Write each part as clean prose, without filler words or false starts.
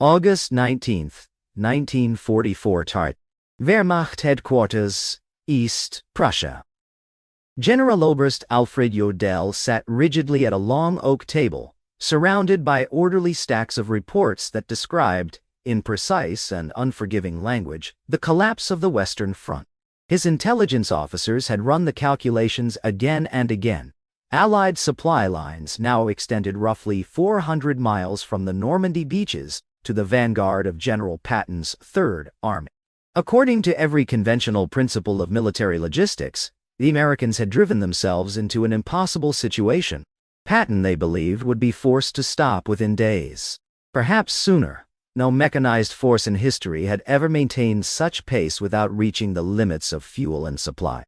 August 19, 1944 Tart. Wehrmacht Headquarters, East Prussia. Generaloberst Alfred Jodl sat rigidly at a long oak table, surrounded by orderly stacks of reports that described, in precise and unforgiving language, the collapse of the Western Front. His intelligence officers had run the calculations again and again. Allied supply lines now extended roughly 400 miles from the Normandy beaches to the vanguard of General Patton's Third Army. According to every conventional principle of military logistics, the Americans had driven themselves into an impossible situation. Patton, they believed, would be forced to stop within days. Perhaps sooner. No mechanized force in history had ever maintained such pace without reaching the limits of fuel and supply.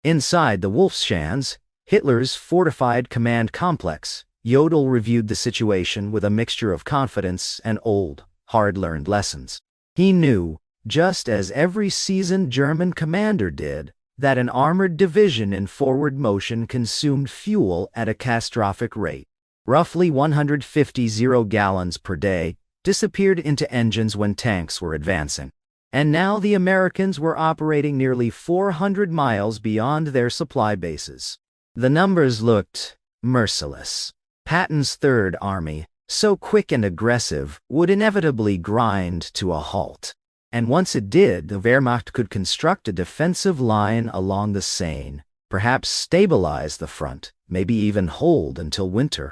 Inside the Wolfschanz, Hitler's fortified command complex, Jodl reviewed the situation with a mixture of confidence and old, hard-learned lessons. He knew, just as every seasoned German commander did, that an armored division in forward motion consumed fuel at a catastrophic rate. Roughly 150 gallons per day disappeared into engines when tanks were advancing. And now the Americans were operating nearly 400 miles beyond their supply bases. The numbers looked merciless. Patton's Third Army, so quick and aggressive, would inevitably grind to a halt. And once it did, the Wehrmacht could construct a defensive line along the Seine, perhaps stabilize the front, maybe even hold until winter.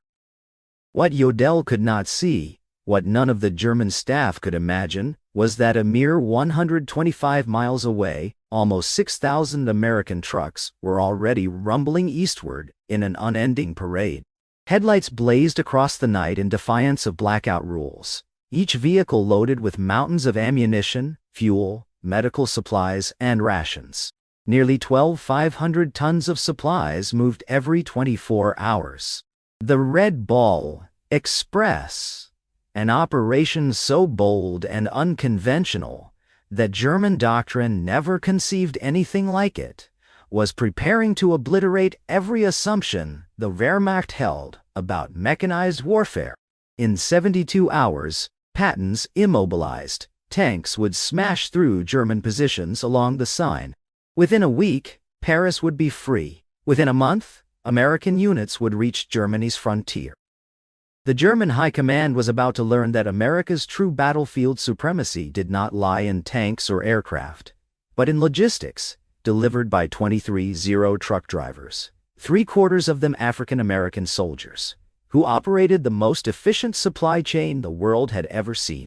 What Jodl could not see, what none of the German staff could imagine, was that a mere 125 miles away, almost 6,000 American trucks were already rumbling eastward in an unending parade. Headlights blazed across the night in defiance of blackout rules, each vehicle loaded with mountains of ammunition, fuel, medical supplies, and rations. Nearly 1,500 tons of supplies moved every 24 hours. The Red Ball Express, an operation so bold and unconventional that German doctrine never conceived anything like it, was preparing to obliterate every assumption the Wehrmacht held about mechanized warfare. In 72 hours, Patton's immobilized tanks would smash through German positions along the Seine. Within a week, Paris would be free. Within a month, American units would reach Germany's frontier. The German High Command was about to learn that America's true battlefield supremacy did not lie in tanks or aircraft, but in logistics, delivered by 23 Zero truck drivers, 3/4 of them African-American soldiers, who operated the most efficient supply chain the world had ever seen.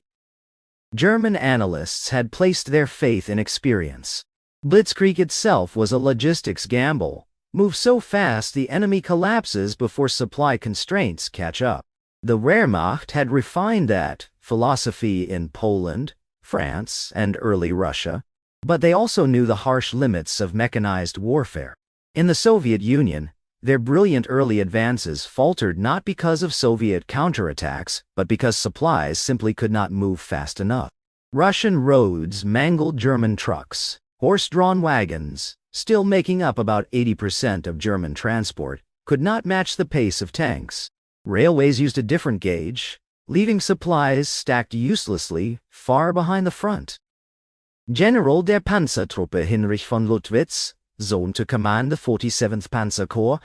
German analysts had placed their faith in experience. Blitzkrieg itself was a logistics gamble. Move so fast the enemy collapses before supply constraints catch up. The Wehrmacht had refined that philosophy in Poland, France, and early Russia, but they also knew the harsh limits of mechanized warfare. In the Soviet Union, their brilliant early advances faltered not because of Soviet counterattacks, but because supplies simply could not move fast enough. Russian roads mangled German trucks. Horse-drawn wagons, still making up about 80% of German transport, could not match the pace of tanks. Railways used a different gauge, leaving supplies stacked uselessly far behind the front. General der Panzertruppe Hinrich von Luttwitz, Sohn to command the 47th Panzer Corps,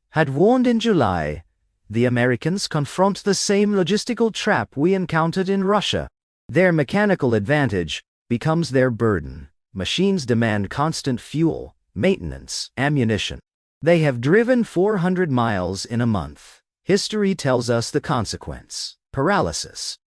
had warned in July, "The Americans confront the same logistical trap we encountered in Russia. Their mechanical advantage becomes their burden. Machines demand constant fuel, maintenance, ammunition. They have driven 400 miles in a month. History tells us the consequence: paralysis."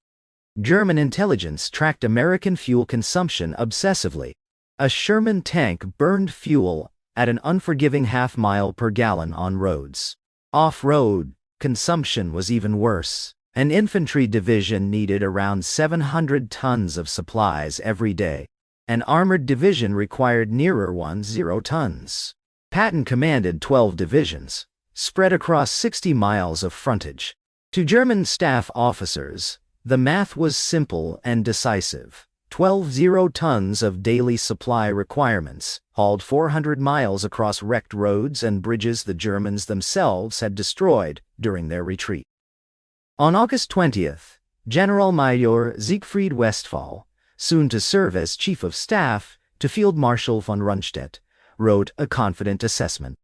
German intelligence tracked American fuel consumption obsessively. A Sherman tank burned fuel at an unforgiving half-mile per gallon on roads. Off-road, consumption was even worse. An infantry division needed around 700 tons of supplies every day. An armored division required nearer 10 tons. Patton commanded 12 divisions, spread across 60 miles of frontage. To German staff officers, the math was simple and decisive. 12 tons of daily supply requirements, hauled 400 miles across wrecked roads and bridges the Germans themselves had destroyed during their retreat. On August 20th, Generalmajor Siegfried Westphal, soon to serve as Chief of Staff to Field Marshal von Rundstedt, wrote a confident assessment.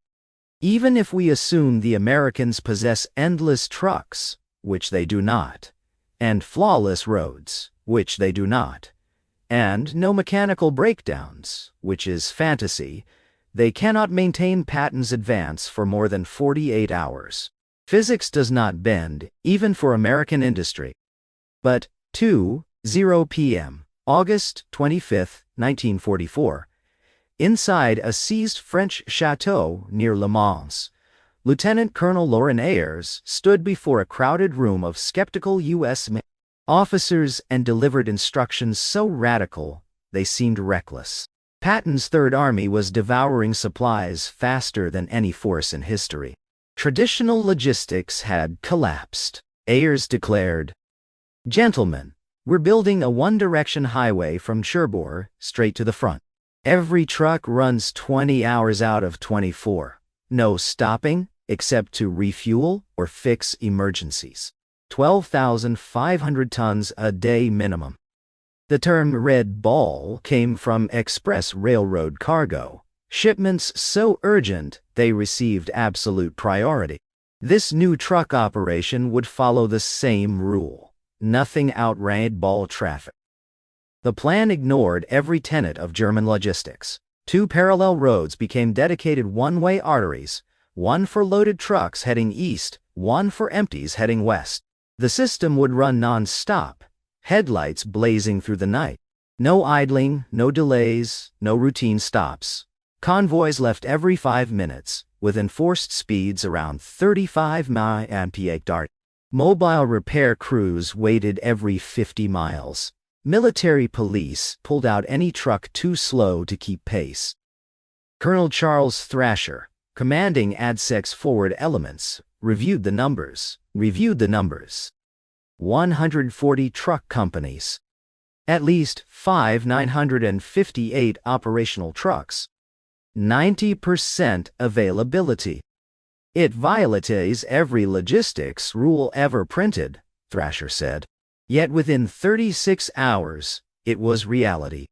Even if we assume the Americans possess endless trucks, which they do not, and flawless roads, which they do not, and no mechanical breakdowns, which is fantasy, they cannot maintain Patton's advance for more than 48 hours. Physics does not bend, even for American industry. But 2:00 p.m., August 25, 1944, inside a seized French chateau near Le Mans, Lieutenant Colonel Laurent Ayres stood before a crowded room of skeptical U.S. officers and delivered instructions so radical they seemed reckless. Patton's Third Army was devouring supplies faster than any force in history. Traditional logistics had collapsed. Ayres declared, "Gentlemen, we're building a one-direction highway from Cherbourg straight to the front. Every truck runs 20 hours out of 24. No stopping, except to refuel or fix emergencies. 12,500 tons a day minimum." The term Red Ball came from express railroad cargo, shipments so urgent they received absolute priority. This new truck operation would follow the same rule. Nothing outran ball traffic. The plan ignored every tenet of German logistics. Two parallel roads became dedicated one-way arteries, one for loaded trucks heading east, one for empties heading west. The system would run non-stop, headlights blazing through the night. No idling, no delays, no routine stops. Convoys left every 5 minutes, with enforced speeds around 35 mph. Mobile repair crews waited every 50 miles. Military police pulled out any truck too slow to keep pace. Colonel Charles Thrasher, commanding ADSEC's forward elements, reviewed the numbers. 140 truck companies. At least 958 operational trucks. 90% availability. It violates every logistics rule ever printed, Thrasher said. Yet within 36 hours, it was reality.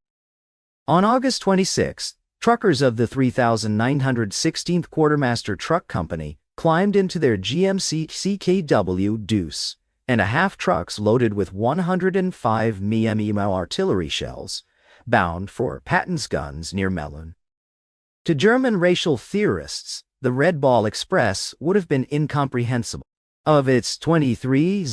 On August 26, truckers of the 3,916th Quartermaster Truck Company climbed into their GMC CKW Deuce and a half trucks loaded with 105 mm artillery shells, bound for Patton's guns near Melun. To German racial theorists, the Red Ball Express would have been incomprehensible. Of its 23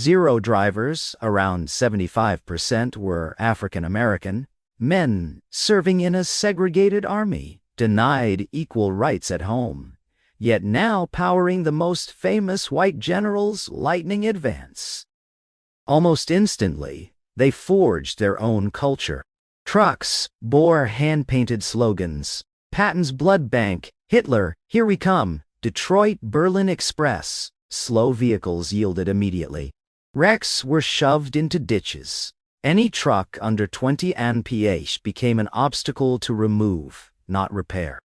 drivers, around 75% were African American, men serving in a segregated army, denied equal rights at home, yet now powering the most famous white general's lightning advance. Almost instantly, they forged their own culture. Trucks bore hand-painted slogans. Patton's Blood Bank, Hitler, Here We Come, Detroit Berlin Express. Slow vehicles yielded immediately. Wrecks were shoved into ditches. Any truck under 20 mph became an obstacle to remove, not repair.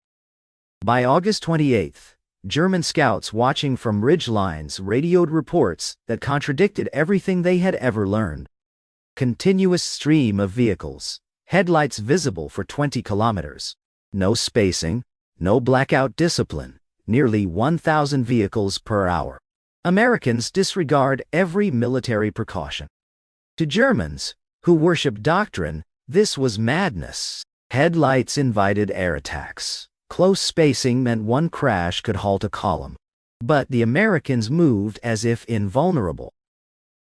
By August 28, German scouts watching from ridge lines radioed reports that contradicted everything they had ever learned. Continuous stream of vehicles, headlights visible for 20 kilometers. No spacing, no blackout discipline, nearly 1,000 vehicles per hour. Americans disregard every military precaution. To Germans, who worship doctrine, this was madness. Headlights invited air attacks. Close spacing meant one crash could halt a column. But the Americans moved as if invulnerable.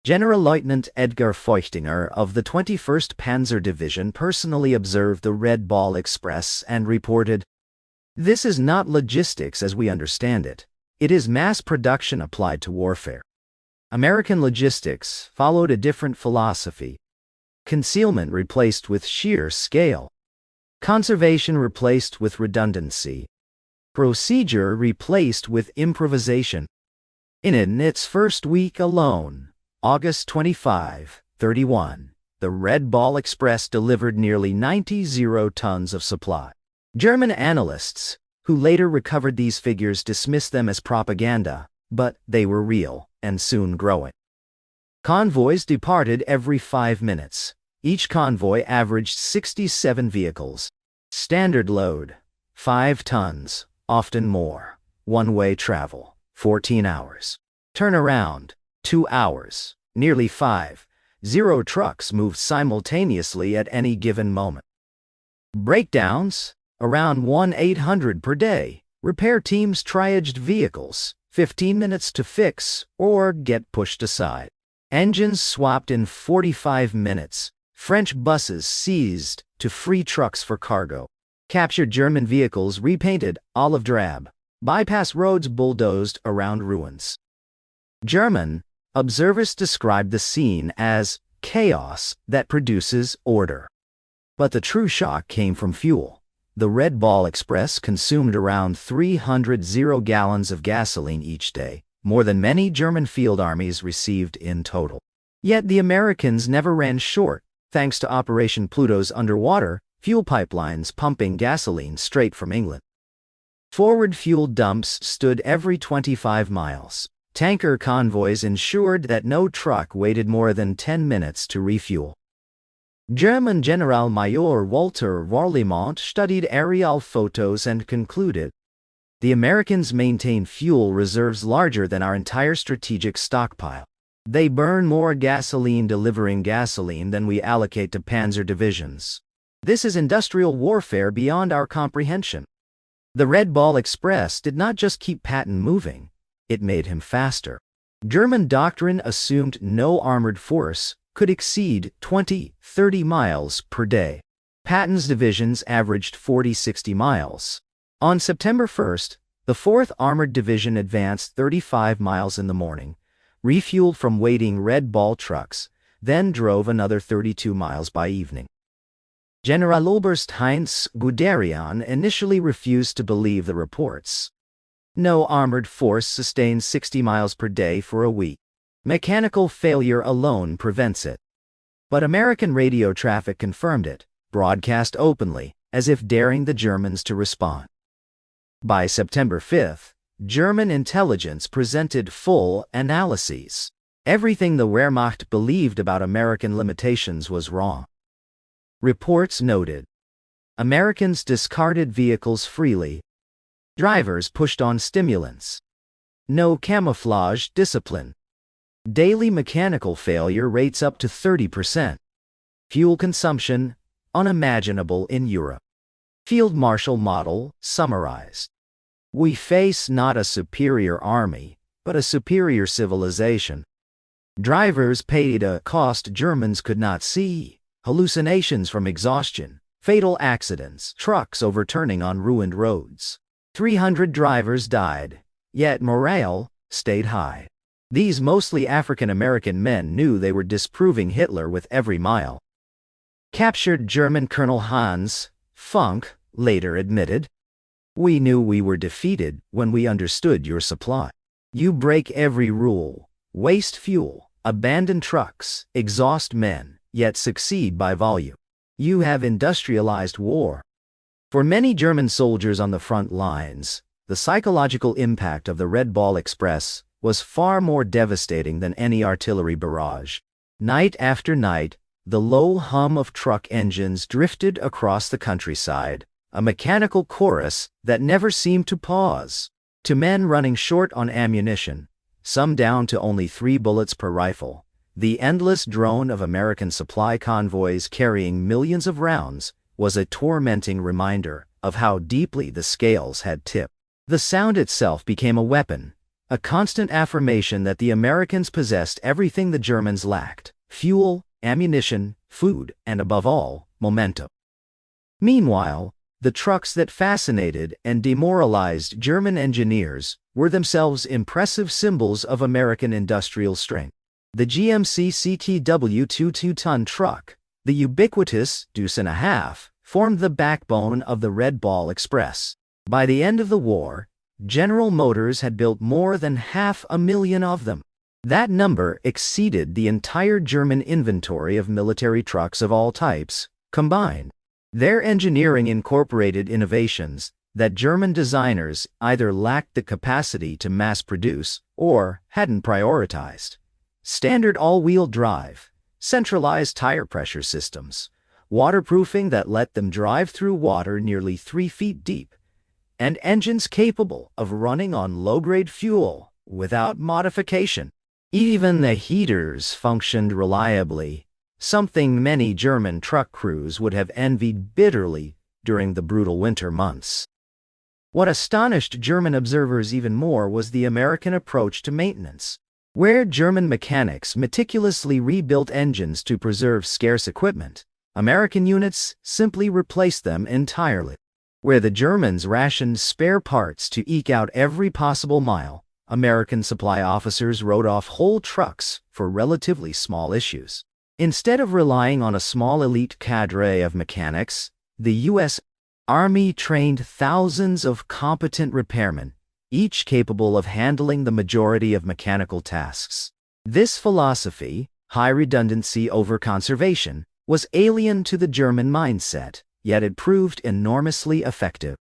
Generalleutnant Edgar Feuchtinger of the 21st Panzer Division personally observed the Red Ball Express and reported, "This is not logistics as we understand it. It is mass production applied to warfare." American logistics followed a different philosophy. Concealment replaced with sheer scale. Conservation replaced with redundancy. Procedure replaced with improvisation. In its first week alone, August 25, 31, the Red Ball Express delivered nearly 90 tons of supply. German analysts, who later recovered these figures, dismissed them as propaganda, but they were real and soon growing. Convoys departed every 5 minutes. Each convoy averaged 67 vehicles. Standard load, 5 tons, often more. One-way travel, 14 hours. Turnaround, 2 hours. Nearly 5. 0 trucks moved simultaneously at any given moment. Breakdowns, around 1,800 per day. Repair teams triaged vehicles, 15 minutes to fix or get pushed aside. Engines swapped in 45 minutes. French buses seized to free trucks for cargo. Captured German vehicles repainted olive drab. Bypass roads bulldozed around ruins. German observers described the scene as chaos that produces order. But the true shock came from fuel. The Red Ball Express consumed around 300 gallons of gasoline each day, more than many German field armies received in total. Yet the Americans never ran short, thanks to Operation Pluto's underwater fuel pipelines pumping gasoline straight from England. Forward fuel dumps stood every 25 miles. Tanker convoys ensured that no truck waited more than 10 minutes to refuel. German General Major Walter Warlimont studied aerial photos and concluded, "The Americans maintain fuel reserves larger than our entire strategic stockpile. They burn more gasoline delivering gasoline than we allocate to panzer divisions. This is industrial warfare beyond our comprehension." The Red Ball Express did not just keep Patton moving, it made him faster. German doctrine assumed no armored force could exceed 20-30 miles per day. Patton's divisions averaged 40-60 miles. On September 1st, the 4th Armored Division advanced 35 miles in the morning, refueled from waiting Red Ball trucks, then drove another 32 miles by evening. Generaloberst Heinz Guderian initially refused to believe the reports. No armored force sustains 60 miles per day for a week. Mechanical failure alone prevents it. But American radio traffic confirmed it, broadcast openly, as if daring the Germans to respond. By September 5th, German intelligence presented full analyses. Everything the Wehrmacht believed about American limitations was wrong. Reports noted, Americans discarded vehicles freely. Drivers pushed on stimulants. No camouflage discipline. Daily mechanical failure rates up to 30%. Fuel consumption, unimaginable in Europe. Field Marshal model, summarized. We face not a superior army, but a superior civilization. Drivers paid a cost Germans could not see. Hallucinations from exhaustion, fatal accidents, trucks overturning on ruined roads. 300 drivers died, yet morale stayed high. These mostly African-American men knew they were disproving Hitler with every mile. Captured German Colonel Hans Funk later admitted, "We knew we were defeated when we understood your supply. You break every rule, waste fuel, abandon trucks, exhaust men, yet succeed by volume. You have industrialized war." For many German soldiers on the front lines, the psychological impact of the Red Ball Express was far more devastating than any artillery barrage. Night after night, the low hum of truck engines drifted across the countryside, a mechanical chorus that never seemed to pause. To men running short on ammunition, some down to only 3 bullets per rifle, the endless drone of American supply convoys carrying millions of rounds was a tormenting reminder of how deeply the scales had tipped. The sound itself became a weapon, a constant affirmation that the Americans possessed everything the Germans lacked: fuel, ammunition, food, and above all, momentum. Meanwhile, the trucks that fascinated and demoralized German engineers were themselves impressive symbols of American industrial strength. The GMC CTW 2-ton truck, the ubiquitous Deuce and a Half, formed the backbone of the Red Ball Express. By the end of the war, General Motors had built more than 500,000 of them. That number exceeded the entire German inventory of military trucks of all types, combined. Their engineering incorporated innovations that German designers either lacked the capacity to mass produce or hadn't prioritized. Standard all-wheel drive, centralized tire pressure systems, waterproofing that let them drive through water nearly 3 feet deep, and engines capable of running on low-grade fuel without modification. Even the heaters functioned reliably, something many German truck crews would have envied bitterly during the brutal winter months. What astonished German observers even more was the American approach to maintenance. Where German mechanics meticulously rebuilt engines to preserve scarce equipment, American units simply replaced them entirely. Where the Germans rationed spare parts to eke out every possible mile, American supply officers wrote off whole trucks for relatively small issues. Instead of relying on a small elite cadre of mechanics, the U.S. Army trained thousands of competent repairmen, each capable of handling the majority of mechanical tasks. This philosophy, high redundancy over conservation, was alien to the German mindset, yet it proved enormously effective.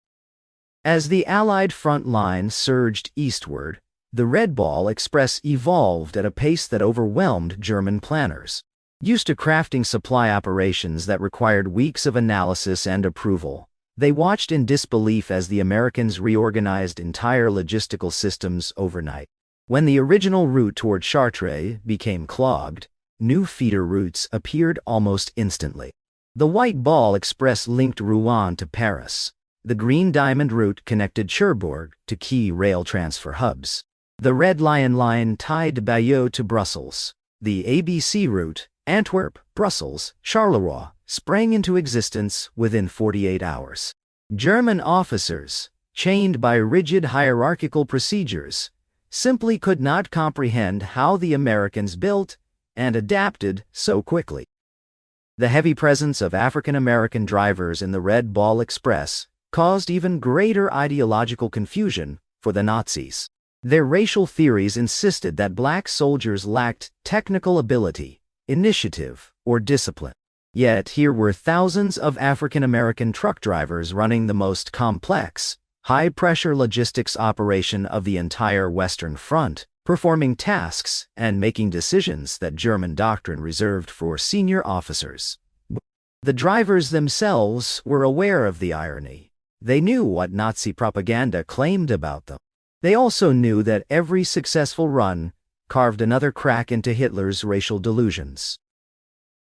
As the Allied front line surged eastward, the Red Ball Express evolved at a pace that overwhelmed German planners. Used to crafting supply operations that required weeks of analysis and approval, they watched in disbelief as the Americans reorganized entire logistical systems overnight. When the original route toward Chartres became clogged, new feeder routes appeared almost instantly. The White Ball Express linked Rouen to Paris. The Green Diamond route connected Cherbourg to key rail transfer hubs. The Red Lion line tied Bayeux to Brussels. The ABC route, Antwerp, Brussels, Charleroi, sprang into existence within 48 hours. German officers, chained by rigid hierarchical procedures, simply could not comprehend how the Americans built and adapted so quickly. The heavy presence of African American drivers in the Red Ball Express caused even greater ideological confusion for the Nazis. Their racial theories insisted that black soldiers lacked technical ability, initiative, or discipline. Yet here were thousands of African American truck drivers running the most complex, high-pressure logistics operation of the entire Western Front, performing tasks and making decisions that German doctrine reserved for senior officers. The drivers themselves were aware of the irony. They knew what Nazi propaganda claimed about them. They also knew that every successful run carved another crack into Hitler's racial delusions.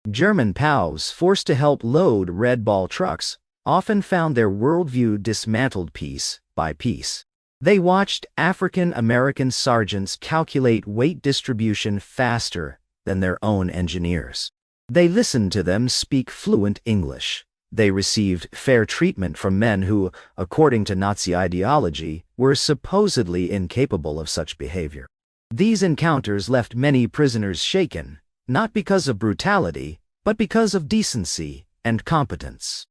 German POWs forced to help load Red Ball trucks often found their worldview dismantled piece by piece. They watched African American sergeants calculate weight distribution faster than their own engineers. They listened to them speak fluent English. They received fair treatment from men who, according to Nazi ideology, were supposedly incapable of such behavior. These encounters left many prisoners shaken, not because of brutality, but because of decency and competence.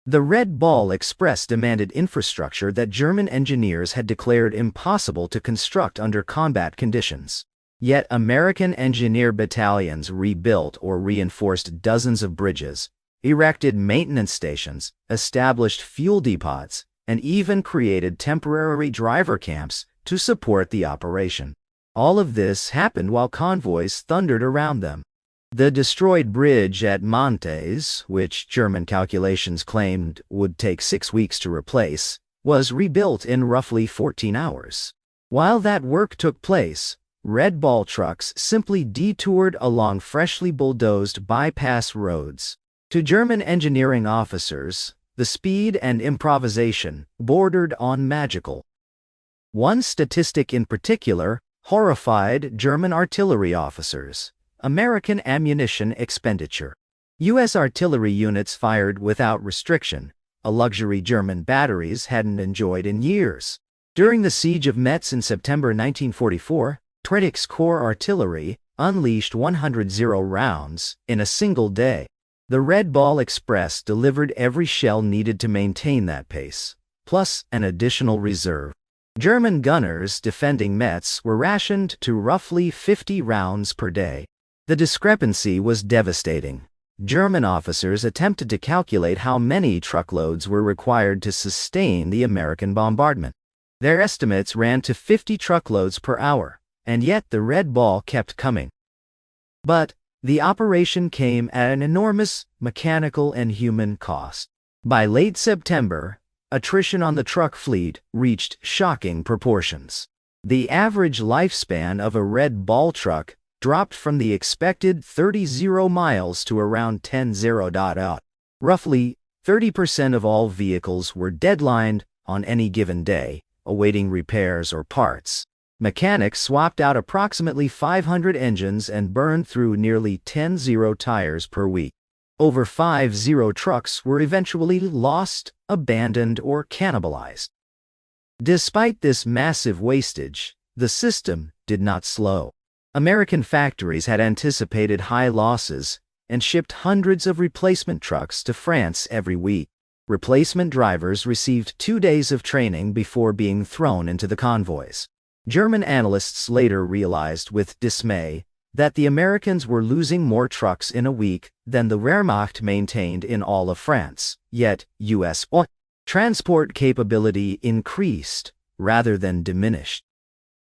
The Red Ball Express demanded infrastructure that German engineers had declared impossible to construct under combat conditions. Yet American engineer battalions rebuilt or reinforced dozens of bridges, erected maintenance stations, established fuel depots, and even created temporary driver camps to support the operation. All of this happened while convoys thundered around them. The destroyed bridge at Mantes, which German calculations claimed would take 6 weeks to replace, was rebuilt in roughly 14 hours. While that work took place, Red Ball trucks simply detoured along freshly bulldozed bypass roads. To German engineering officers, the speed and improvisation bordered on magical. One statistic in particular horrified German artillery officers: American ammunition expenditure. U.S. artillery units fired without restriction, a luxury German batteries hadn't enjoyed in years. During the siege of Metz in September 1944, Tredick's Corps artillery unleashed 100 rounds in a single day. The Red Ball Express delivered every shell needed to maintain that pace, plus an additional reserve. German gunners defending Metz were rationed to roughly 50 rounds per day. The discrepancy was devastating. German officers attempted to calculate how many truckloads were required to sustain the American bombardment. Their estimates ran to 50 truckloads per hour, and yet the Red Ball kept coming. But the operation came at an enormous mechanical and human cost. By late September, attrition on the truck fleet reached shocking proportions. The average lifespan of a Red Ball truck dropped from the expected 30 miles to around 10. Roughly 30% of all vehicles were deadlined on any given day, awaiting repairs or parts. Mechanics swapped out approximately 500 engines and burned through nearly 10 tires per week. Over 50 trucks were eventually lost, abandoned, or cannibalized. Despite this massive wastage, the system did not slow. American factories had anticipated high losses and shipped hundreds of replacement trucks to France every week. Replacement drivers received 2 days of training before being thrown into the convoys. German analysts later realized with dismay that the Americans were losing more trucks in a week than the Wehrmacht maintained in all of France, yet U.S. transport capability increased rather than diminished.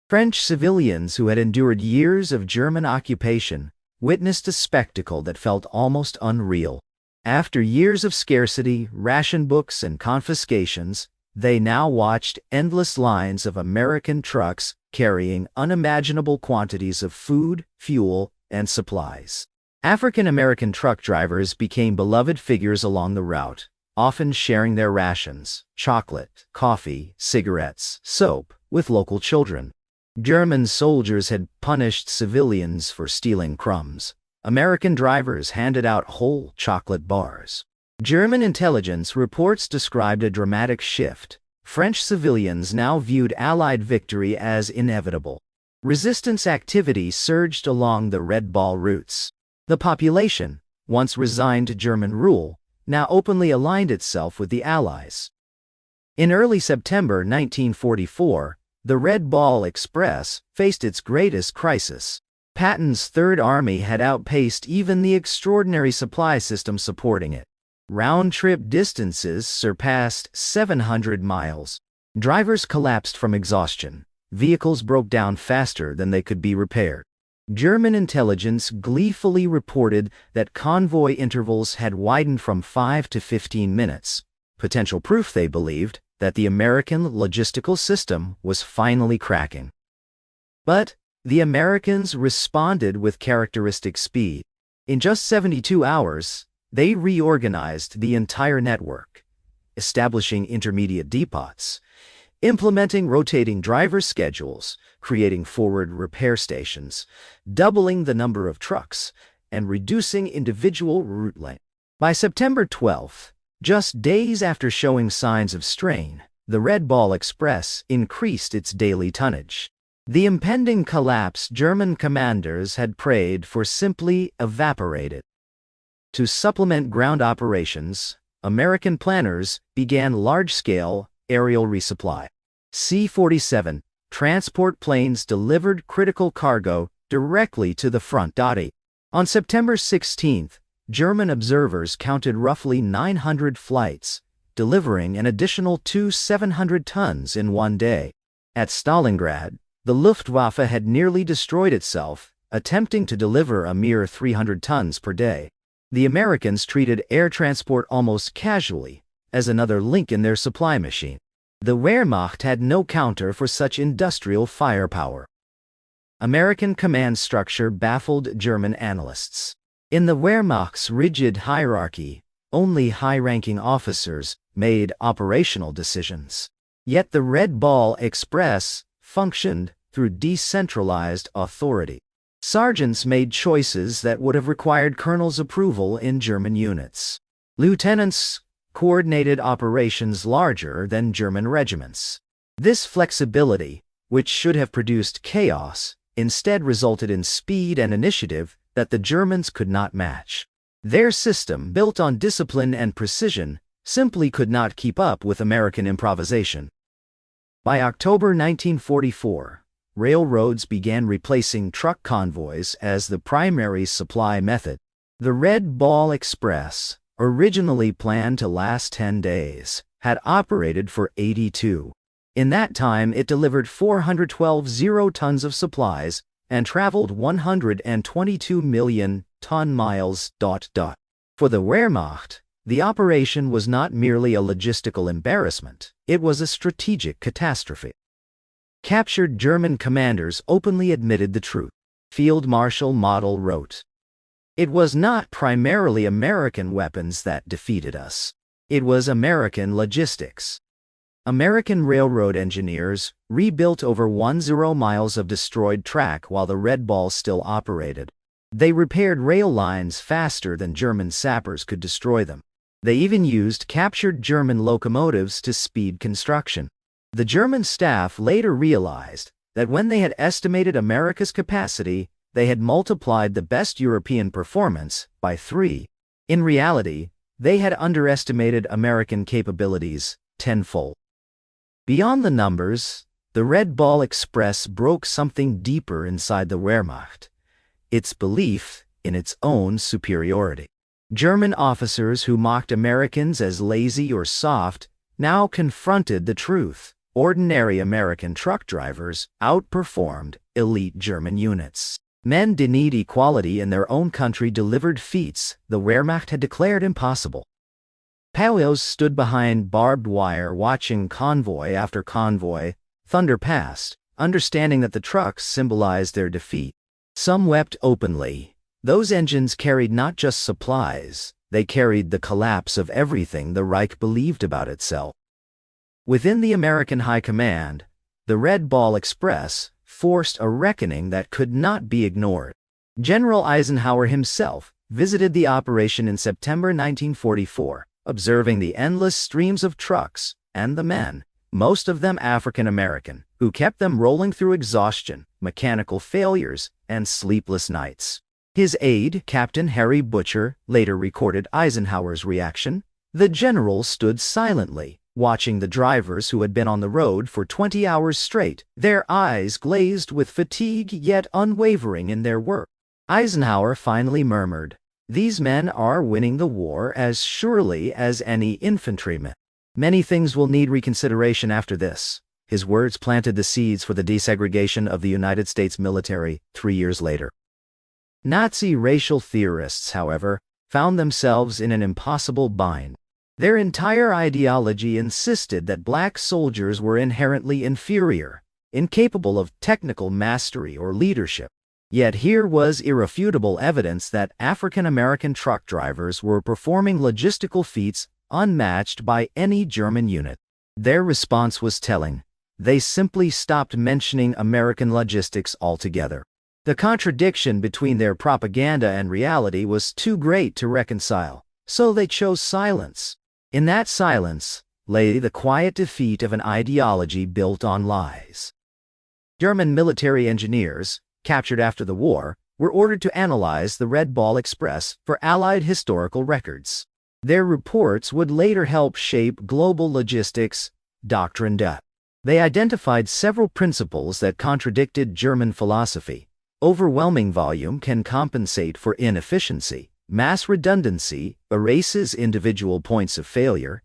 French civilians who had endured years of German occupation witnessed a spectacle that felt almost unreal. After years of scarcity, ration books, and confiscations, they now watched endless lines of American trucks carrying unimaginable quantities of food, fuel, and supplies. African American truck drivers became beloved figures along the route, often sharing their rations, chocolate, coffee, cigarettes, soap, with local children. German soldiers had punished civilians for stealing crumbs. American drivers handed out whole chocolate bars. German intelligence reports described a dramatic shift. French civilians now viewed Allied victory as inevitable. Resistance activity surged along the Red Ball routes. The population, once resigned to German rule, now openly aligned itself with the Allies. In early September 1944, the Red Ball Express faced its greatest crisis. Patton's Third Army had outpaced even the extraordinary supply system supporting it. Round-trip distances surpassed 700 miles. Drivers collapsed from exhaustion. Vehicles broke down faster than they could be repaired. German intelligence gleefully reported that convoy intervals had widened from 5 to 15 minutes, potential proof, they believed, that the American logistical system was finally cracking. But the Americans responded with characteristic speed. In just 72 hours, they reorganized the entire network, establishing intermediate depots, implementing rotating driver schedules, creating forward repair stations, doubling the number of trucks, and reducing individual route length. By September 12th, just days after showing signs of strain, the Red Ball Express increased its daily tonnage. The impending collapse German commanders had prayed for simply evaporated. To supplement ground operations, American planners began large-scale aerial resupply. C-47 transport planes delivered critical cargo directly to the front. On September 16th, German observers counted roughly 900 flights, delivering an additional 700 tons in one day. At Stalingrad, the Luftwaffe had nearly destroyed itself, attempting to deliver a mere 300 tons per day. The Americans treated air transport almost casually, as another link in their supply machine. The Wehrmacht had no counter for such industrial firepower. American command structure baffled German analysts. In the Wehrmacht's rigid hierarchy, only high-ranking officers made operational decisions. Yet the Red Ball Express functioned through decentralized authority. Sergeants made choices that would have required colonels' approval in German units. Lieutenants coordinated operations larger than German regiments. This flexibility, which should have produced chaos, instead resulted in speed and initiative that the Germans could not match. Their system, built on discipline and precision, simply could not keep up with American improvisation. By October 1944, railroads began replacing truck convoys as the primary supply method. The Red Ball Express, originally planned to last 10 days, had operated for 82. In that time, it delivered 412 tons of supplies and traveled 122 million ton-miles. For the Wehrmacht, the operation was not merely a logistical embarrassment, it was a strategic catastrophe. Captured German commanders openly admitted the truth. Field Marshal Model wrote, "It was not primarily American weapons that defeated us. It was American logistics." American railroad engineers rebuilt over 10 miles of destroyed track while the Red Ball still operated. They repaired rail lines faster than German sappers could destroy them. They even used captured German locomotives to speed construction. The German staff later realized that when they had estimated America's capacity, they had multiplied the best European performance by 3. In reality, they had underestimated American capabilities tenfold. Beyond the numbers, the Red Ball Express broke something deeper inside the Wehrmacht: its belief in its own superiority. German officers who mocked Americans as lazy or soft now confronted the truth. Ordinary American truck drivers outperformed elite German units. Men denied equality in their own country delivered feats the Wehrmacht had declared impossible. Paolios stood behind barbed wire watching convoy after convoy thunder past, understanding that the trucks symbolized their defeat. Some wept openly. Those engines carried not just supplies, they carried the collapse of everything the Reich believed about itself. Within the American High Command, the Red Ball Express forced a reckoning that could not be ignored. General Eisenhower himself visited the operation in September 1944, observing the endless streams of trucks and the men, most of them African American, who kept them rolling through exhaustion, mechanical failures, and sleepless nights. His aide, Captain Harry Butcher, later recorded Eisenhower's reaction. The general stood silently, watching the drivers who had been on the road for 20 hours straight, their eyes glazed with fatigue yet unwavering in their work. Eisenhower finally murmured, "These men are winning the war as surely as any infantryman. Many things will need reconsideration after this." His words planted the seeds for the desegregation of the United States military 3 years later. Nazi racial theorists, however, found themselves in an impossible bind. Their entire ideology insisted that black soldiers were inherently inferior, incapable of technical mastery or leadership. Yet here was irrefutable evidence that African American truck drivers were performing logistical feats unmatched by any German unit. Their response was telling. They simply stopped mentioning American logistics altogether. The contradiction between their propaganda and reality was too great to reconcile, so they chose silence. In that silence lay the quiet defeat of an ideology built on lies. German military engineers, captured after the war, were ordered to analyze the Red Ball Express for Allied historical records. Their reports would later help shape global logistics doctrine. They identified several principles that contradicted German philosophy. Overwhelming volume can compensate for inefficiency. Mass redundancy erases individual points of failure.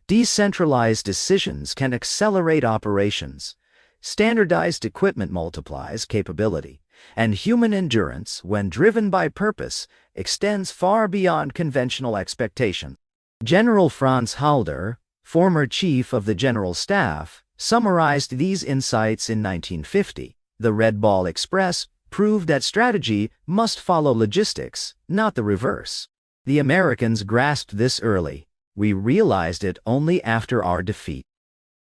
Decentralized decisions can accelerate operations. Standardized equipment multiplies capability. And human endurance, when driven by purpose, extends far beyond conventional expectation. General Franz Halder, former chief of the General Staff, summarized these insights in 1950. The Red Ball Express proved that strategy must follow logistics, not the reverse. The Americans grasped this early. We realized it only after our defeat.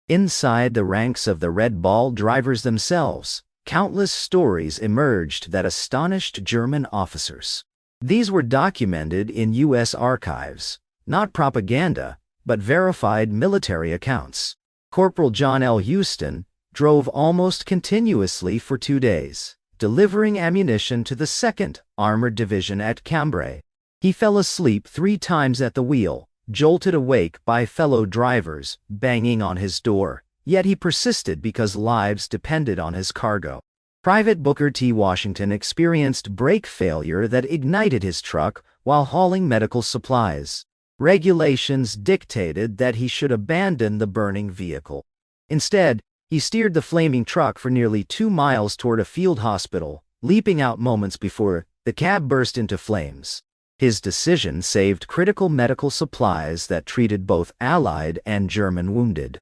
Inside the ranks of the Red Ball drivers themselves, countless stories emerged that astonished German officers. These were documented in U.S. archives, not propaganda, but verified military accounts. Corporal John L. Houston drove almost continuously for 2 days, delivering ammunition to the 2nd Armored Division at Cambrai. He fell asleep 3 times at the wheel, jolted awake by fellow drivers banging on his door, yet he persisted because lives depended on his cargo. Private Booker T. Washington experienced brake failure that ignited his truck while hauling medical supplies. Regulations dictated that he should abandon the burning vehicle. Instead, he steered the flaming truck for nearly 2 miles toward a field hospital, leaping out moments before the cab burst into flames. His decision saved critical medical supplies that treated both Allied and German wounded.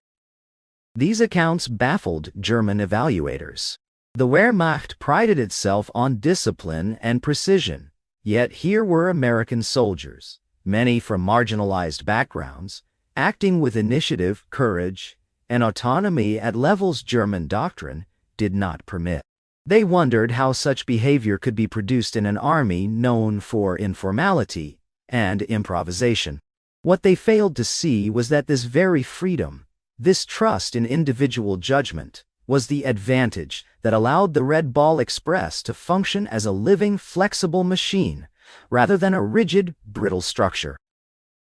These accounts baffled German evaluators. The Wehrmacht prided itself on discipline and precision, yet here were American soldiers, many from marginalized backgrounds, acting with initiative, courage, and autonomy at levels German doctrine did not permit. They wondered how such behavior could be produced in an army known for informality and improvisation. What they failed to see was that this very freedom, this trust in individual judgment, was the advantage that allowed the Red Ball Express to function as a living, flexible machine rather than a rigid, brittle structure.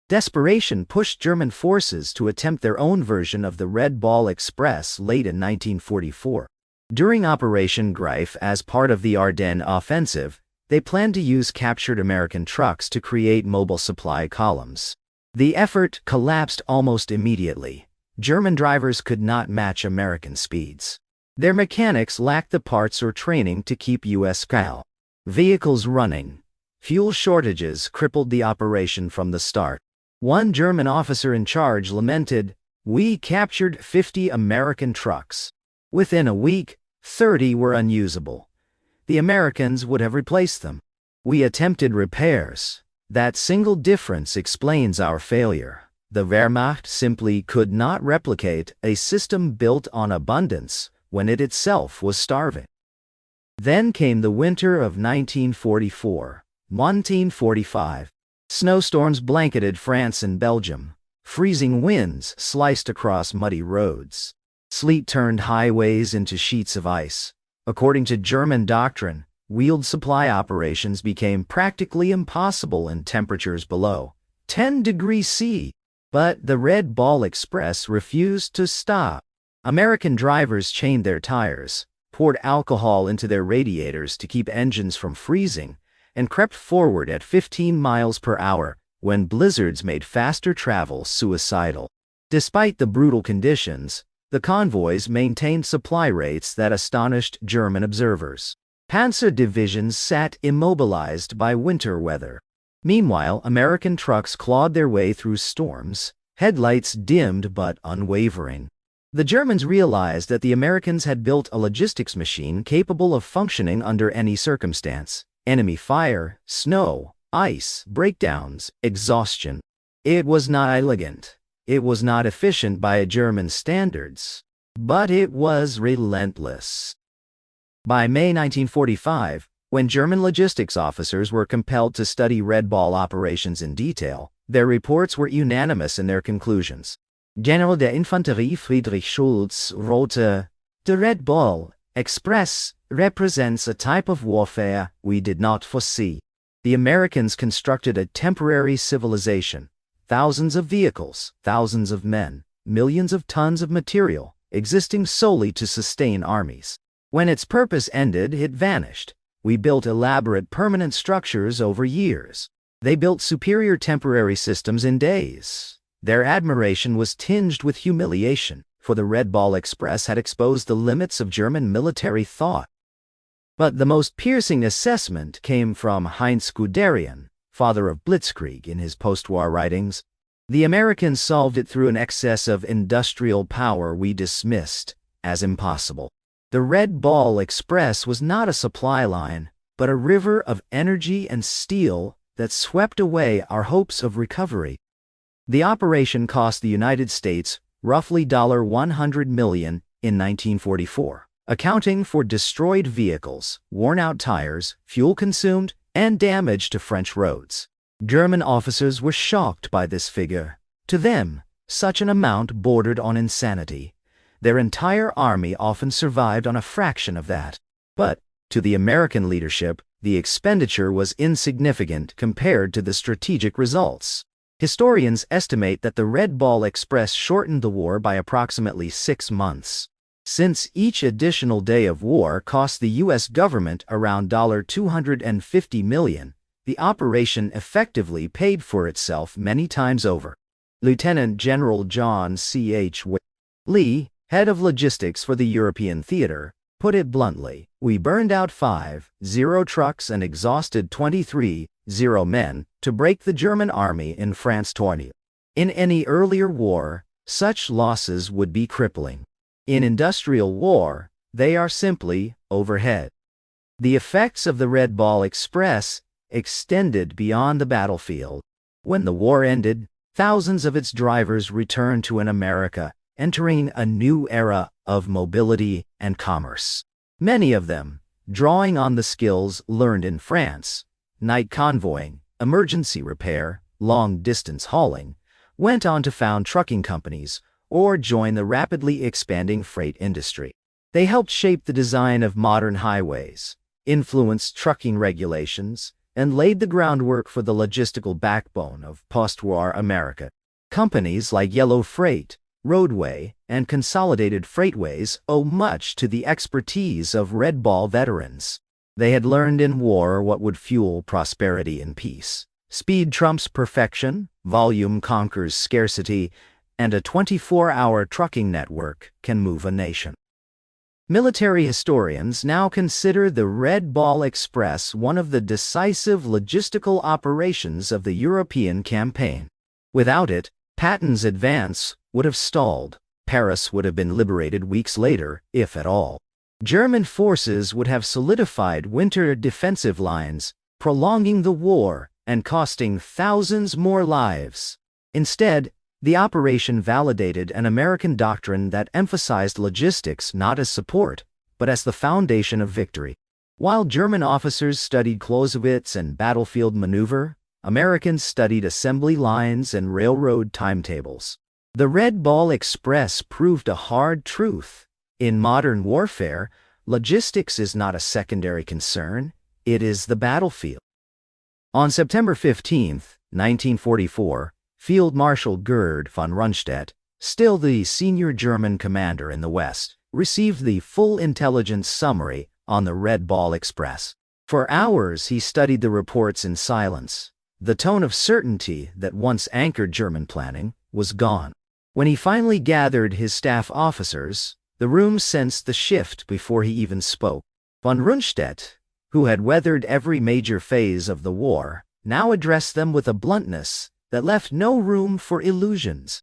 Desperation pushed German forces to attempt their own version of the Red Ball Express late in 1944. During Operation Greif, as part of the Ardennes offensive, they planned to use captured American trucks to create mobile supply columns. The effort collapsed almost immediately. German drivers could not match American speeds. Their mechanics lacked the parts or training to keep U.S. vehicles running. Fuel shortages crippled the operation from the start. One German officer in charge lamented, "We captured 50 American trucks. Within a week, 30 were unusable. The Americans would have replaced them. We attempted repairs. That single difference explains our failure." The Wehrmacht simply could not replicate a system built on abundance when it itself was starving. Then came the winter of 1944-1945. Snowstorms blanketed France and Belgium. Freezing winds sliced across muddy roads. Sleet turned highways into sheets of ice. According to German doctrine, wheeled supply operations became practically impossible in temperatures below 10 degrees C. But the Red Ball Express refused to stop. American drivers chained their tires, poured alcohol into their radiators to keep engines from freezing, and crept forward at 15 miles per hour when blizzards made faster travel suicidal. Despite the brutal conditions, the convoys maintained supply rates that astonished German observers. Panzer divisions sat immobilized by winter weather. Meanwhile, American trucks clawed their way through storms, headlights dimmed but unwavering. The Germans realized that the Americans had built a logistics machine capable of functioning under any circumstance: enemy fire, snow, ice, breakdowns, exhaustion. It was not elegant. It was not efficient by German standards. But it was relentless. By May 1945, when German logistics officers were compelled to study Red Ball operations in detail, their reports were unanimous in their conclusions. General der Infanterie Friedrich Schulz wrote, "The Red Ball Express represents a type of warfare we did not foresee. The Americans constructed a temporary civilization, thousands of vehicles, thousands of men, millions of tons of material, existing solely to sustain armies. When its purpose ended, it vanished. We built elaborate permanent structures over years. They built superior temporary systems in days." Their admiration was tinged with humiliation, for the Red Ball Express had exposed the limits of German military thought. But the most piercing assessment came from Heinz Guderian, father of Blitzkrieg, in his post-war writings. "The Americans solved it through an excess of industrial power we dismissed as impossible. The Red Ball Express was not a supply line, but a river of energy and steel that swept away our hopes of recovery." The operation cost the United States roughly $100 million in 1944, accounting for destroyed vehicles, worn-out tires, fuel consumed, and damage to French roads. German officers were shocked by this figure. To them, such an amount bordered on insanity. Their entire army often survived on a fraction of that. But, to the American leadership, the expenditure was insignificant compared to the strategic results. Historians estimate that the Red Ball Express shortened the war by approximately 6 months. Since each additional day of war cost the U.S. government around $250 million, the operation effectively paid for itself many times over. Lieutenant General John C. H. Lee, head of logistics for the European theater, put it bluntly, we burned out 50 trucks and exhausted 23 men to break the German army in France 20. In any earlier war, such losses would be crippling. In industrial war, they are simply overhead. The effects of the Red Ball Express extended beyond the battlefield. When the war ended, thousands of its drivers returned to an America entering a new era of mobility and commerce. Many of them, drawing on the skills learned in France, night convoying, emergency repair, long-distance hauling, went on to found trucking companies or join the rapidly expanding freight industry. They helped shape the design of modern highways, influenced trucking regulations, and laid the groundwork for the logistical backbone of post-war America. Companies like Yellow Freight, Roadway, and Consolidated Freightways owe much to the expertise of Red Ball veterans. They had learned in war what would fuel prosperity in peace. Speed trumps perfection, volume conquers scarcity, and a 24-hour trucking network can move a nation. Military historians now consider the Red Ball Express one of the decisive logistical operations of the European campaign. Without it, Patton's advance would have stalled. Paris would have been liberated weeks later, if at all. German forces would have solidified winter defensive lines, prolonging the war and costing thousands more lives. Instead, the operation validated an American doctrine that emphasized logistics not as support, but as the foundation of victory. While German officers studied Clausewitz and battlefield maneuver, Americans studied assembly lines and railroad timetables. The Red Ball Express proved a hard truth. In modern warfare, logistics is not a secondary concern, it is the battlefield. On September 15, 1944, Field Marshal Gerd von Rundstedt, still the senior German commander in the West, received the full intelligence summary on the Red Ball Express. For hours he studied the reports in silence. The tone of certainty that once anchored German planning was gone. When he finally gathered his staff officers, the room sensed the shift before he even spoke. Von Rundstedt, who had weathered every major phase of the war, now addressed them with a bluntness that left no room for illusions.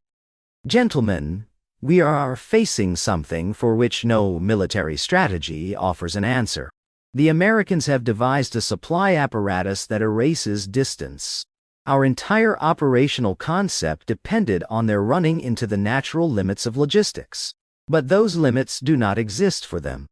Gentlemen, we are facing something for which no military strategy offers an answer. The Americans have devised a supply apparatus that erases distance. Our entire operational concept depended on their running into the natural limits of logistics. But those limits do not exist for them.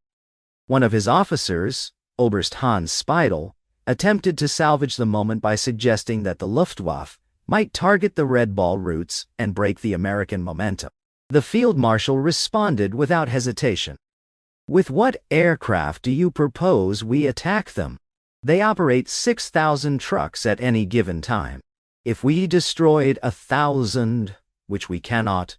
One of his officers, Oberst Hans Speidel, attempted to salvage the moment by suggesting that the Luftwaffe might target the Red Ball routes and break the American momentum. The field marshal responded without hesitation. With what aircraft do you propose we attack them? They operate 6,000 trucks at any given time. If we destroyed 1,000, which we cannot,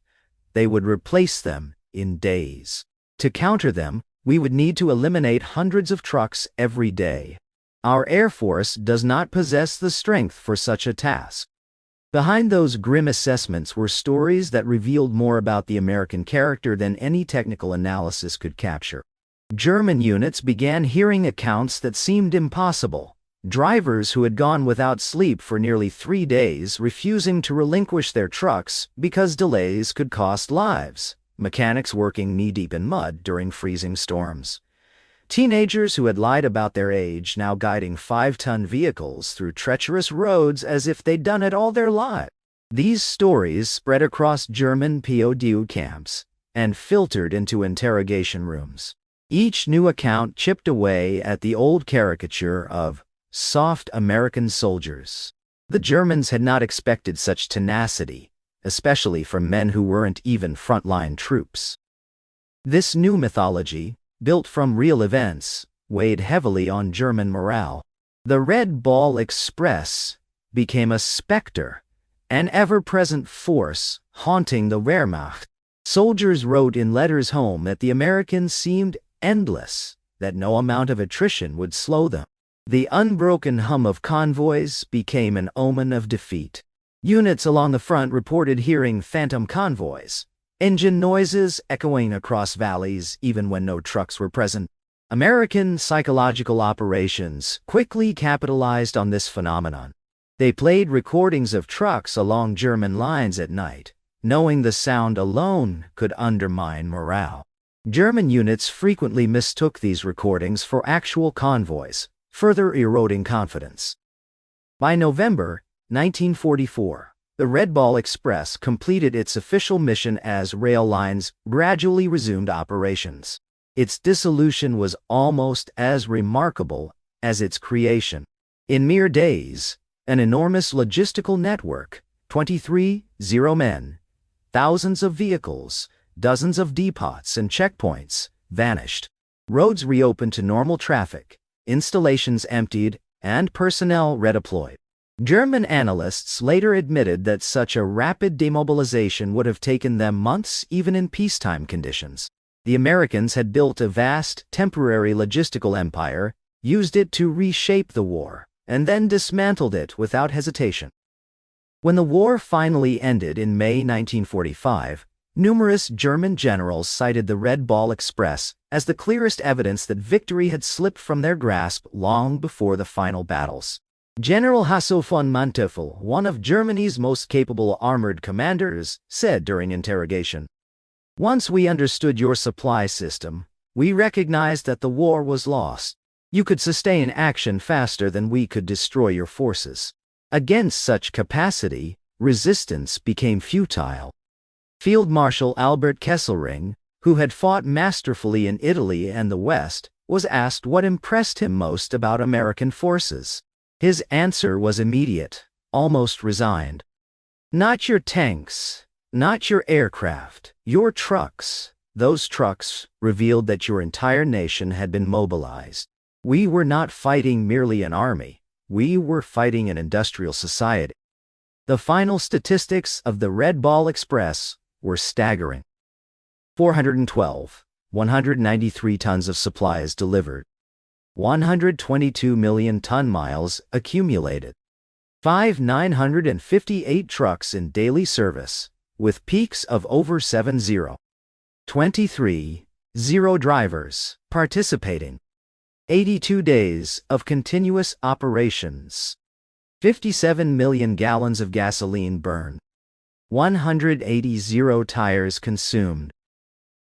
they would replace them in days. To counter them, we would need to eliminate hundreds of trucks every day. Our Air Force does not possess the strength for such a task. Behind those grim assessments were stories that revealed more about the American character than any technical analysis could capture. German units began hearing accounts that seemed impossible. Drivers who had gone without sleep for nearly 3 days, refusing to relinquish their trucks because delays could cost lives. Mechanics working knee-deep in mud during freezing storms. Teenagers who had lied about their age now guiding 5-ton vehicles through treacherous roads as if they'd done it all their lives. These stories spread across German POW camps and filtered into interrogation rooms. Each new account chipped away at the old caricature of soft American soldiers. The Germans had not expected such tenacity, especially from men who weren't even frontline troops. This new mythology, built from real events, weighed heavily on German morale. The Red Ball Express became a specter, an ever-present force haunting the Wehrmacht. Soldiers wrote in letters home that the Americans seemed endless, that no amount of attrition would slow them. The unbroken hum of convoys became an omen of defeat. Units along the front reported hearing phantom convoys, engine noises echoing across valleys even when no trucks were present. American psychological operations quickly capitalized on this phenomenon. They played recordings of trucks along German lines at night, knowing the sound alone could undermine morale. German units frequently mistook these recordings for actual convoys, further eroding confidence. By November 1944, the Red Ball Express completed its official mission as rail lines gradually resumed operations. Its dissolution was almost as remarkable as its creation. In mere days, an enormous logistical network, 23 men, thousands of vehicles, dozens of depots and checkpoints, vanished. Roads reopened to normal traffic, installations emptied, and personnel redeployed. German analysts later admitted that such a rapid demobilization would have taken them months even in peacetime conditions. The Americans had built a vast, temporary logistical empire, used it to reshape the war, and then dismantled it without hesitation. When the war finally ended in May 1945, numerous German generals cited the Red Ball Express as the clearest evidence that victory had slipped from their grasp long before the final battles. General Hasso von Manteuffel, one of Germany's most capable armored commanders, said during interrogation, "Once we understood your supply system, we recognized that the war was lost. You could sustain action faster than we could destroy your forces. Against such capacity, resistance became futile." Field Marshal Albert Kesselring, who had fought masterfully in Italy and the West, was asked what impressed him most about American forces. His answer was immediate, almost resigned. "Not your tanks, not your aircraft, your trucks." Those trucks revealed that your entire nation had been mobilized. We were not fighting merely an army, we were fighting an industrial society. The final statistics of the Red Ball Express were staggering. 193 tons of supplies delivered. 122 million ton-miles accumulated. 958 trucks in daily service, with peaks of over 70. 23 drivers participating. 82 days of continuous operations. 57 million gallons of gasoline burned. 180 tires consumed.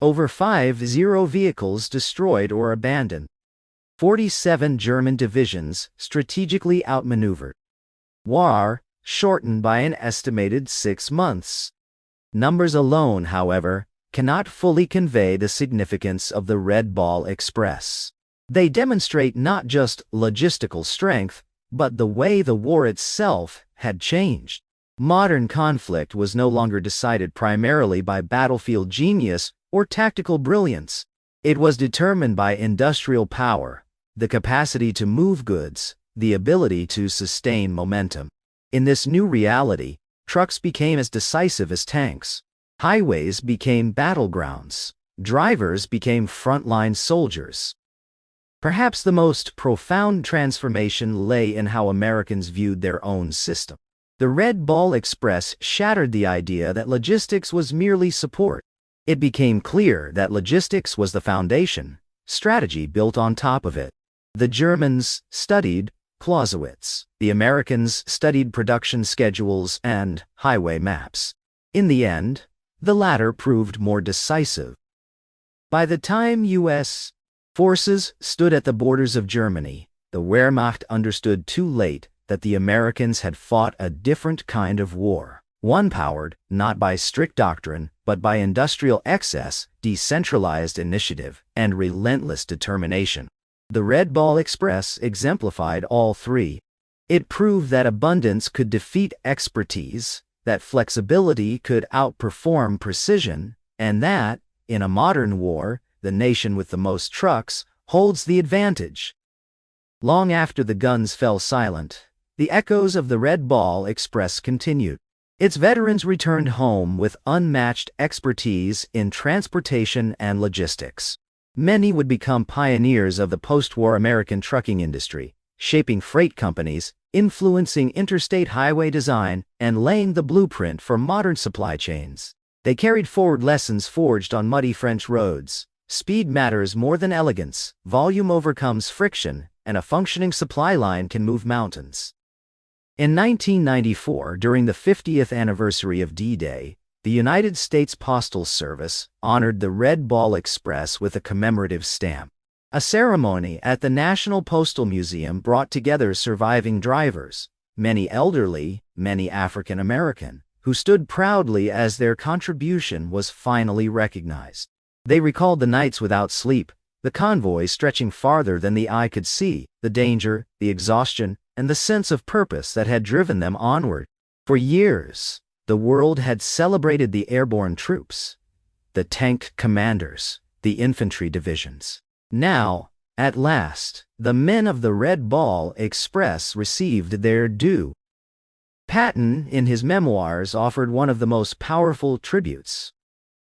Over 50 vehicles destroyed or abandoned. 47 German divisions strategically outmaneuvered. War shortened by an estimated 6 months. Numbers alone, however, cannot fully convey the significance of the Red Ball Express. They demonstrate not just logistical strength, but the way the war itself had changed. Modern conflict was no longer decided primarily by battlefield genius or tactical brilliance. It was determined by industrial power, the capacity to move goods, the ability to sustain momentum. In this new reality, trucks became as decisive as tanks. Highways became battlegrounds. Drivers became frontline soldiers. Perhaps the most profound transformation lay in how Americans viewed their own system. The Red Ball Express shattered the idea that logistics was merely support. It became clear that logistics was the foundation, strategy built on top of it. The Germans studied Clausewitz. The Americans studied production schedules and highway maps. In the end, the latter proved more decisive. By the time U.S. forces stood at the borders of Germany, the Wehrmacht understood too late that the Americans had fought a different kind of war, one powered not by strict doctrine, but by industrial excess, decentralized initiative, and relentless determination. The Red Ball Express exemplified all three. It proved that abundance could defeat expertise, that flexibility could outperform precision, and that, in a modern war, the nation with the most trucks holds the advantage. Long after the guns fell silent, the echoes of the Red Ball Express continued. Its veterans returned home with unmatched expertise in transportation and logistics. Many would become pioneers of the post-war American trucking industry, shaping freight companies, influencing interstate highway design, and laying the blueprint for modern supply chains. They carried forward lessons forged on muddy French roads, Speed matters more than elegance, volume overcomes friction, and a functioning supply line can move mountains. In 1994, during the 50th anniversary of D-Day, the United States Postal Service honored the Red Ball Express with a commemorative stamp. A ceremony at the National Postal Museum brought together surviving drivers, many elderly, many African American, who stood proudly as their contribution was finally recognized. They recalled the nights without sleep, the convoy stretching farther than the eye could see, the danger, the exhaustion, and the sense of purpose that had driven them onward. For years, the world had celebrated the airborne troops, the tank commanders, the infantry divisions. Now, at last, the men of the Red Ball Express received their due. Patton, in his memoirs, offered one of the most powerful tributes.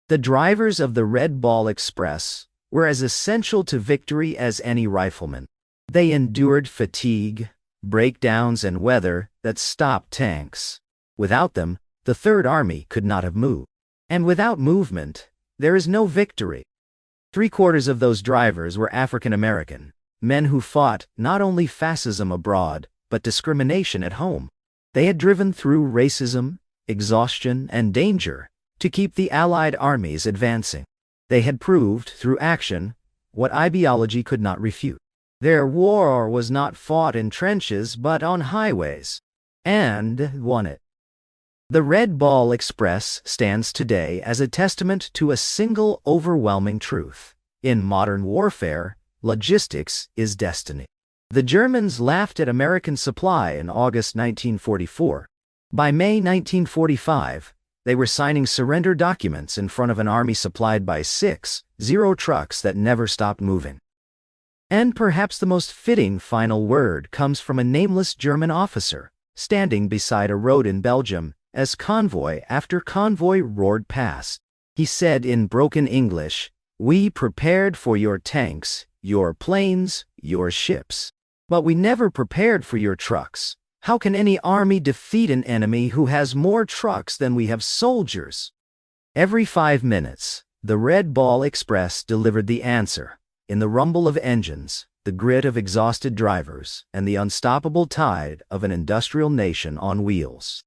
The drivers of the Red Ball Express were as essential to victory as any rifleman. They endured fatigue, breakdowns, and weather that stopped tanks. Without them, the Third Army could not have moved. And without movement, there is no victory. 3/4 of those drivers were African American, men who fought not only fascism abroad, but discrimination at home. They had driven through racism, exhaustion, and danger to keep the Allied armies advancing. They had proved, through action, what ideology could not refute. Their war was not fought in trenches but on highways, and won it. The Red Ball Express stands today as a testament to a single overwhelming truth. In modern warfare, logistics is destiny. The Germans laughed at American supply in August 1944. By May 1945, they were signing surrender documents in front of an army supplied by 6-0 trucks that never stopped moving. And perhaps the most fitting final word comes from a nameless German officer, standing beside a road in Belgium, as convoy after convoy roared past. He said in broken English, "We prepared for your tanks, your planes, your ships. But we never prepared for your trucks. How can any army defeat an enemy who has more trucks than we have soldiers?" Every 5 minutes, the Red Ball Express delivered the answer, in the rumble of engines, the grit of exhausted drivers, and the unstoppable tide of an industrial nation on wheels.